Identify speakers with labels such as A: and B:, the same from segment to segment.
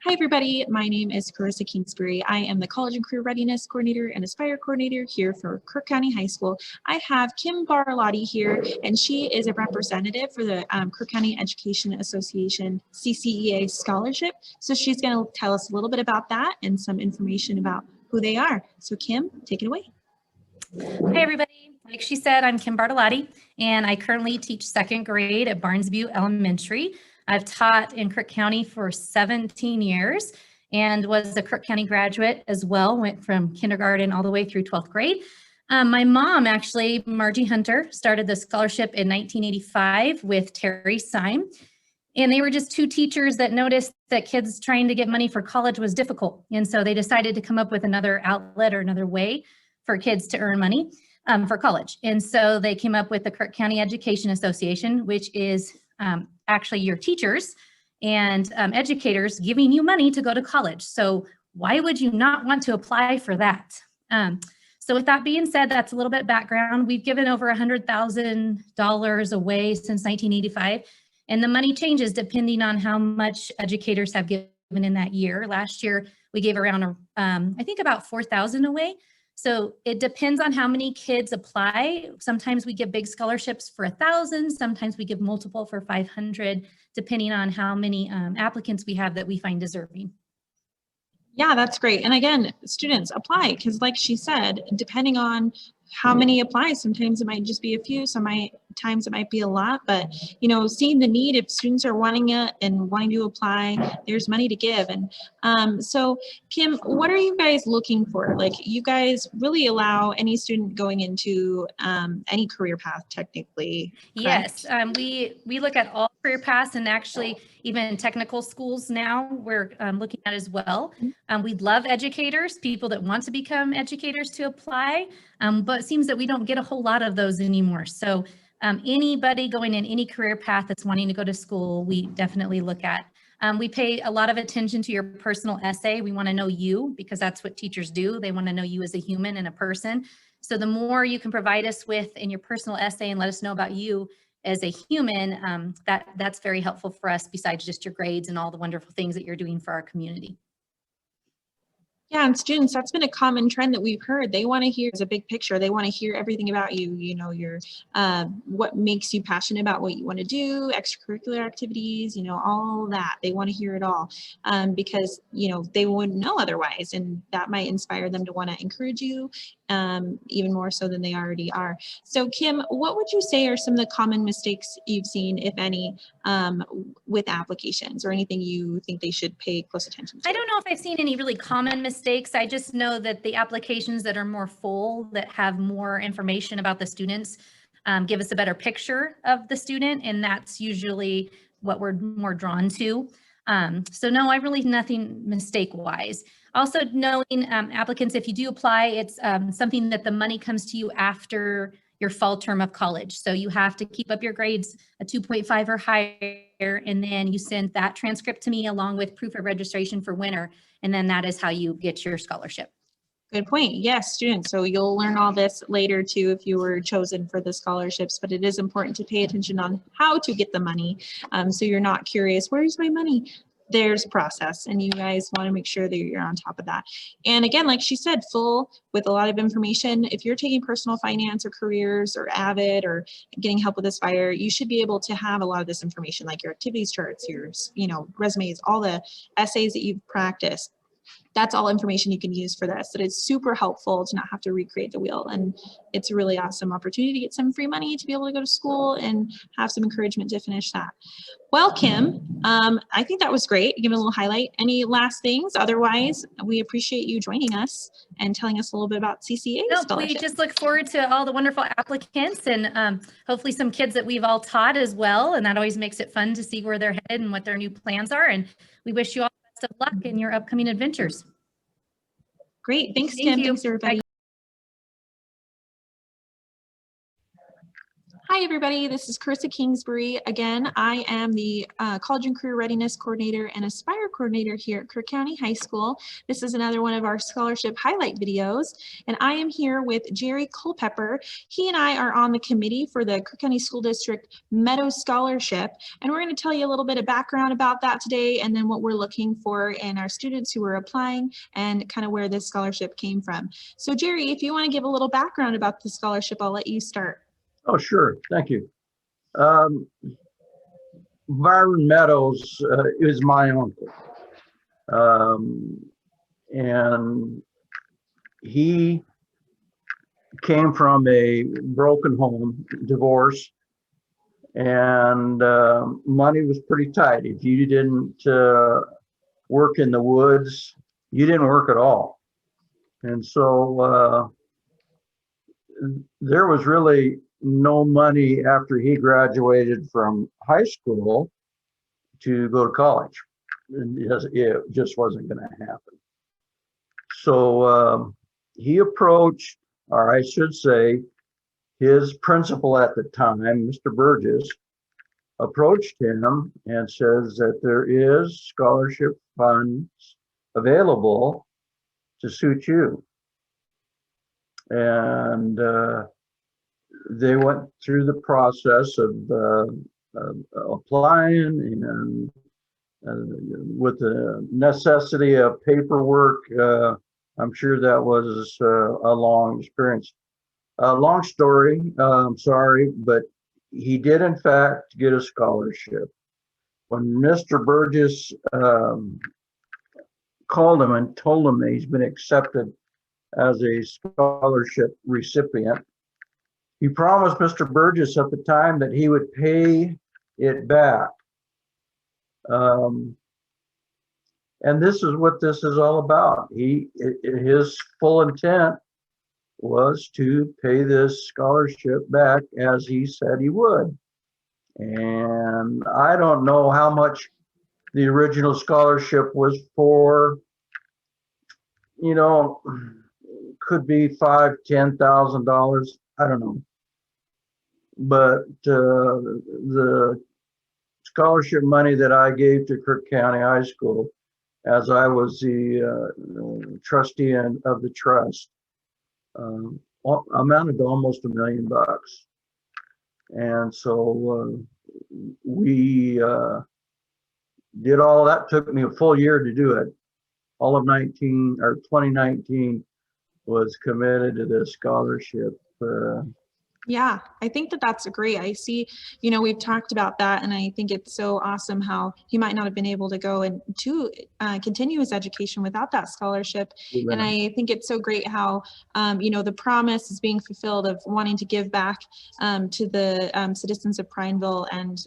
A: Hi, everybody. My name is Carissa Kingsbury. I am the College and Career Readiness Coordinator and Aspire Coordinator here for Crook County High School. I have Kim Barlotti here, and she is a representative for the Crook County Education Association CCEA Scholarship. So she's going to tell us a little bit about that and some information about who they are. So Kim, take it away.
B: Hi, everybody. Like she said, I'm Kim Barlotti, and I currently teach second grade at Barnesview Elementary. I've taught in Crook County for 17 years and was a Crook County graduate as well, went from kindergarten all the way through 12th grade. My mom, actually, Margie Hunter, started the scholarship in 1985 with Terry Syme. And they were just two teachers that noticed that kids trying to get money for college was difficult. And so they decided to come up with another outlet or another way for kids to earn money for college. And so they came up with the Crook County Education Association, which is actually your teachers and educators giving you money to go to college. So why would you not want to apply for that? So with that being said, that's a little bit background. We've given over $100,000 away since 1985, and the money changes depending on how much educators have given in that year. Last year, we gave around, I think about 4,000 away. So it depends on how many kids apply. Sometimes we give big scholarships for 1,000. Sometimes we give multiple for 500, depending on how many applicants we have that we find deserving.
A: Yeah, that's great. And again, students apply because like she said, depending on how many apply, sometimes it might just be a few, sometimes it might be a lot, but you know, seeing the need, if students are wanting it and wanting to apply, there's money to give. And so Kim, what are you guys looking for? Like, you guys really allow any student going into any career path technically, correct?
B: Yes, we look at all career paths, and actually even technical schools now we're looking at as well. We love educators, people that want to become educators to apply, but it seems that we don't get a whole lot of those anymore. So anybody going in any career path that's wanting to go to school, we definitely look at. We pay a lot of attention to your personal essay. We want to know you, because that's what teachers do. They want to know you as a human and a person. So the more you can provide us with in your personal essay and let us know about you as a human, that's very helpful for us, besides just your grades and all the wonderful things that you're doing for our community.
A: Yeah, and students, that's been a common trend that we've heard. They want to hear as a big picture. They want to hear everything about you, you know, your what makes you passionate about what you want to do, extracurricular activities, you know, all that. They want to hear it all because, you know, they wouldn't know otherwise. And that might inspire them to want to encourage you even more so than they already are. So Kim, what would you say are some of the common mistakes you've seen, if any, with applications, or anything you think they should pay close attention to?
B: I don't know if I've seen any really common mistakes. I just know that the applications that are more full, that have more information about the students, give us a better picture of the student, and that's usually what we're more drawn to. So no, I really nothing mistake-wise. Also knowing applicants, if you do apply, it's something that the money comes to you after your fall term of college. So you have to keep up your grades a 2.5 or higher, and then you send that transcript to me along with proof of registration for winter, and then that is how you get your scholarship.
A: Good point. Yes, students. So you'll learn all this later too if you were chosen for the scholarships, but it is important to pay attention on how to get the money. So you're not curious, where's my money? There's a process, and you guys want to make sure that you're on top of that. And again, like she said, full with a lot of information. If you're taking personal finance or careers or Avid or getting help with Aspire, you should be able to have a lot of this information, like your activities charts, your, you know, resumes, all the essays that you've practiced. That's all information you can use for this. That it's super helpful to not have to recreate the wheel. And it's a really awesome opportunity to get some free money to be able to go to school and have some encouragement to finish that. Well, Kim, I think that was great. Give it a little highlight. Any last things? Otherwise, we appreciate you joining us and telling us a little bit about CCEA scholarship.
B: We just look forward to all the wonderful applicants, and hopefully some kids that we've all taught as well. And that always makes it fun to see where they're headed and what their new plans are. And we wish you all the best of luck in your upcoming adventures.
A: Great. Thanks, Kim. Thanks, everybody. Bye. Hi, everybody. This is Carissa Kingsbury. Again, I am the College and Career Readiness Coordinator and Aspire Coordinator here at Crook County High School. This is another one of our scholarship highlight videos, and I am here with Jerry Culpepper. He and I are on the committee for the Crook County School District Meadows Scholarship, and we're going to tell you a little bit of background about that today, and then what we're looking for in our students who are applying and kind of where this scholarship came from. So Jerry, if you want to give a little background about the scholarship, I'll let you start.
C: Oh, sure. Thank you. Byron Meadows is my uncle. And he came from a broken home, divorce, and money was pretty tight. If you didn't work in the woods, you didn't work at all. And so there was really no money after he graduated from high school to go to college. And it just wasn't going to happen. So he approached, or I should say, his principal at the time, Mr. Burgess, approached him and says that there is scholarship funds available to suit you. And they went through the process of applying, and with the necessity of paperwork, I'm sure that was a long experience. Long story, I'm sorry, but he did in fact get a scholarship. When Mr. Burgess called him and told him that he's been accepted as a scholarship recipient, he promised Mr. Burgess at the time that he would pay it back. And this is what this is all about. His full intent was to pay this scholarship back as he said he would. And I don't know how much the original scholarship was for, you know, could be $5,000, $10,000. I don't know. But the scholarship money that I gave to Crook County High School, as I was the trustee of the trust, amounted to almost $1 million. And so we did all that. Took me a full year to do it. All of 2019 was committed to this scholarship.
A: Yeah, I think that that's great. I see, you know, we've talked about that, and I think it's so awesome how he might not have been able to go and to continue his education without that scholarship.
C: Right.
A: And I think it's so great how, you know, the promise is being fulfilled of wanting to give back to the citizens of Prineville and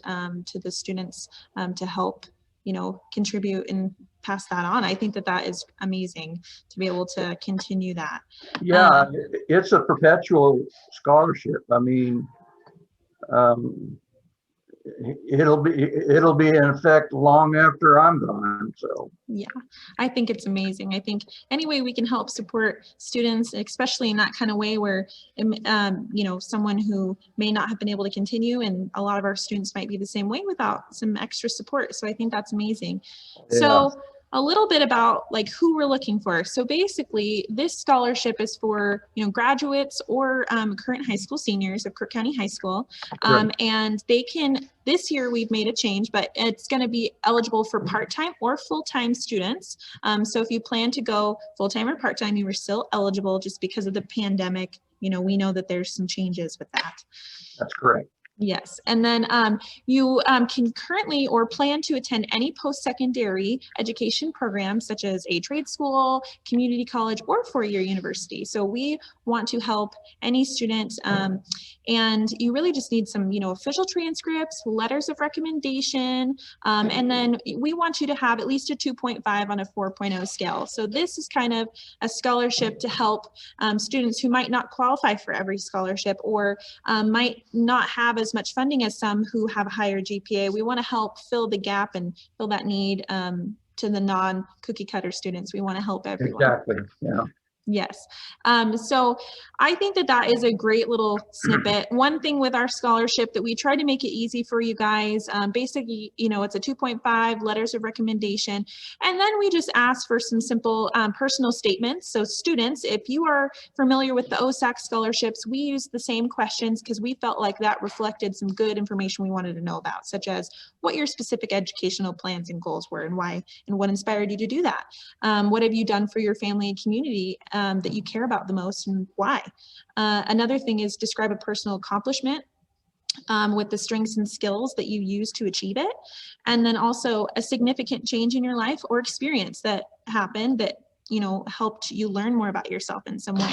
A: to the students to help, you know, contribute and pass that on. I think that that is amazing to be able to continue that.
C: Yeah, it's a perpetual scholarship. I mean, it'll be in effect long after I'm gone. So
A: yeah, I think it's amazing. I think any way we can help support students, especially in that kind of way where, you know, someone who may not have been able to continue, and a lot of our students might be the same way without some extra support. So I think that's amazing.
C: yeah.
A: So a little bit about like who we're looking for. So basically this scholarship is for, you know, graduates or current high school seniors of Crook County High School. And they can, this year we've made a change, but it's going to be eligible for part-time or full-time students. So if you plan to go full-time or part-time, you are still eligible. Just because of the pandemic, you know, we know that there's some changes with that.
C: That's correct.
A: Yes, and then you can currently or plan to attend any post-secondary education programs such as a trade school, community college, or four-year university. So we want to help any student, and you really just need some, you know, official transcripts, letters of recommendation, and then we want you to have at least a 2.5 on a 4.0 scale. So this is kind of a scholarship to help students who might not qualify for every scholarship or might not have as much funding as some who have a higher GPA. We want to help fill the gap and fill that need to the non-cookie cutter students. We want to help everyone.
C: Exactly. Yeah.
A: Yes. So I think that that is a great little snippet. One thing with our scholarship that we try to make it easy for you guys, basically, you know, it's a 2.5 letters of recommendation. And then we just ask for some simple personal statements. So students, if you are familiar with the OSAC scholarships, we use the same questions because we felt like that reflected some good information we wanted to know about, such as what your specific educational plans and goals were and why, and what inspired you to do that. What have you done for your family and community that you care about the most and why? Another thing is describe a personal accomplishment with the strengths and skills that you use to achieve it. And then also a significant change in your life or experience that happened that, you know, helped you learn more about yourself in some way.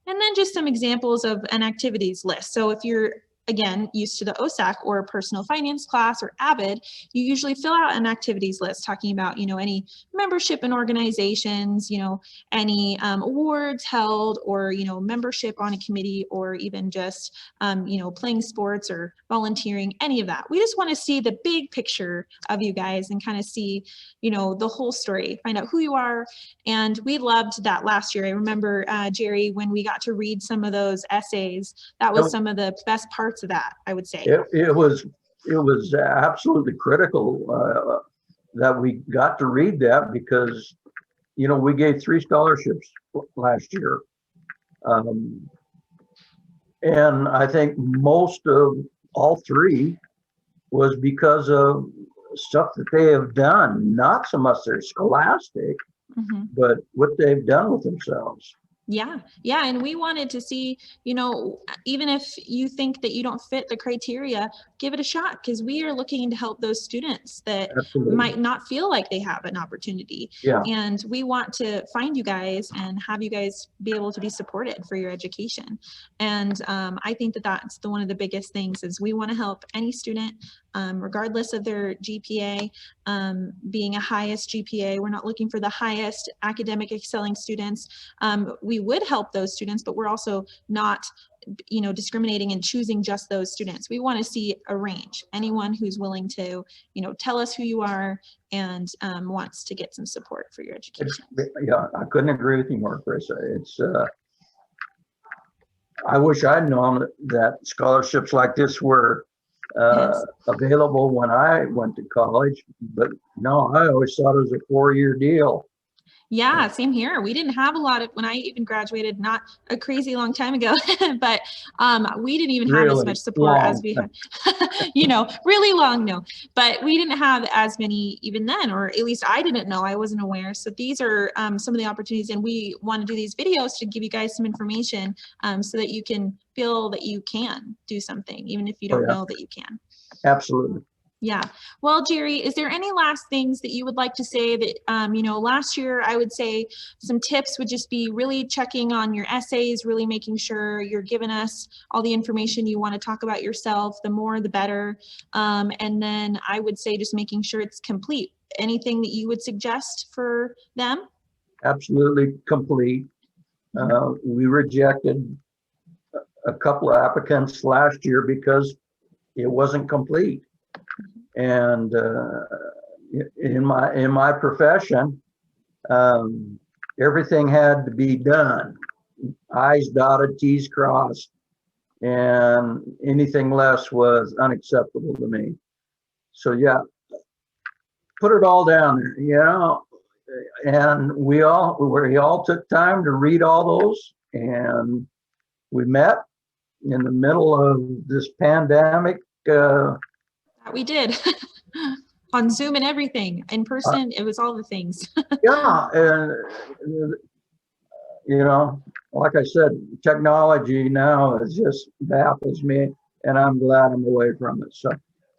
A: And then just some examples of an activities list. So if you're, again, used to the OSAC or personal finance class or AVID, you usually fill out an activities list talking about, you know, any membership in organizations, you know, any awards held, or, you know, membership on a committee, or even just, you know, playing sports or volunteering, any of that. We just want to see the big picture of you guys and kind of see, you know, the whole story, find out who you are. And we loved that last year. I remember, Jerry, when we got to read some of those essays, that was some of the best parts of that, I would say.
C: It was absolutely critical that we got to read that, because, you know, we gave 3 scholarships last year. And I think most of all 3 was because of stuff that they have done, not so much their scholastic, but what they've done with themselves.
A: Yeah. Yeah. And we wanted to see, you know, even if you think that you don't fit the criteria, give it a shot, because we are looking to help those students that might not feel like they have an opportunity.
C: Yeah.
A: And we want to find you guys and have you guys be able to be supported for your education. And I think that that's one of the biggest things is we want to help any student, regardless of their GPA, being a highest GPA. We're not looking for the highest academic excelling students. We would help those students, but we're also not, you know, discriminating and choosing just those students. We want to see a range, anyone who's willing to, you know, tell us who you are and wants to get some support for your education.
C: Yeah, I couldn't agree with you more, Chris. It's I wish I'd known that scholarships like this were available when I went to college, but no, I always thought it was a 4-year deal.
A: Yeah, same here. We didn't have a lot of, when I even graduated, not a crazy long time ago, but we didn't even have as much support as we had, you know, really long, no, but we didn't have as many even then, or at least I didn't know, I wasn't aware. So these are some of the opportunities, and we want to do these videos to give you guys some information so that you can feel that you can do something, even if you don't know that you can.
C: Absolutely.
A: Yeah. Well, Jerry, is there any last things that you would like to say that, you know, last year, I would say some tips would just be really checking on your essays, really making sure you're giving us all the information you want to talk about yourself, the more, the better. And then I would say just making sure it's complete. Anything that you would suggest for them?
C: Absolutely complete. We rejected a couple of applicants last year because it wasn't complete. And in my profession, everything had to be done, I's dotted, T's crossed, and anything less was unacceptable to me. So yeah, put it all down there, you know. And we all took time to read all those, and we met in the middle of this pandemic.
A: We did on Zoom and everything. In person, it was all the things.
C: Yeah, and you know, like I said, technology now is just baffles me, and I'm glad I'm away from it. So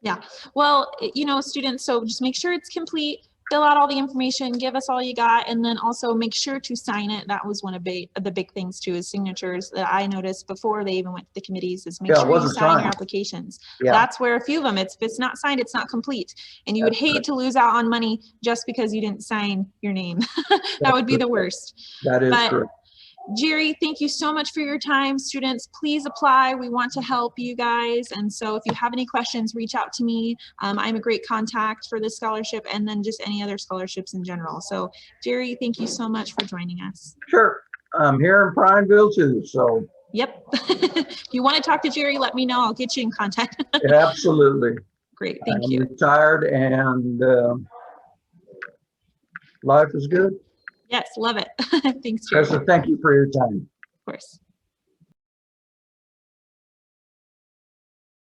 A: yeah, well, you know, students, so just make sure it's complete. Fill out all the information, give us all you got, and then also make sure to sign it. That was one of the big things too, is signatures that I noticed before they even went to the committees, is make sure you sign your applications. Yeah. That's where a few of them, if it's not signed, it's not complete. And you would hate to lose out on money just because you didn't sign your name. That would be the worst.
C: That is correct.
A: Jerry, thank you so much for your time. Students, please apply. We want to help you guys. And so if you have any questions, reach out to me. I'm a great contact for this scholarship and then just any other scholarships in general. So Jerry, thank you so much for joining us.
C: Sure. I'm here in Prineville too, so
A: Yep. If you want to talk to Jerry, let me know. I'll get you in contact.
C: absolutely.
A: Great, thank
C: I'm
A: you.
C: retired and life is good.
A: Yes, love it. Thanks, Jerry.
C: So thank you for your time.
A: Of course.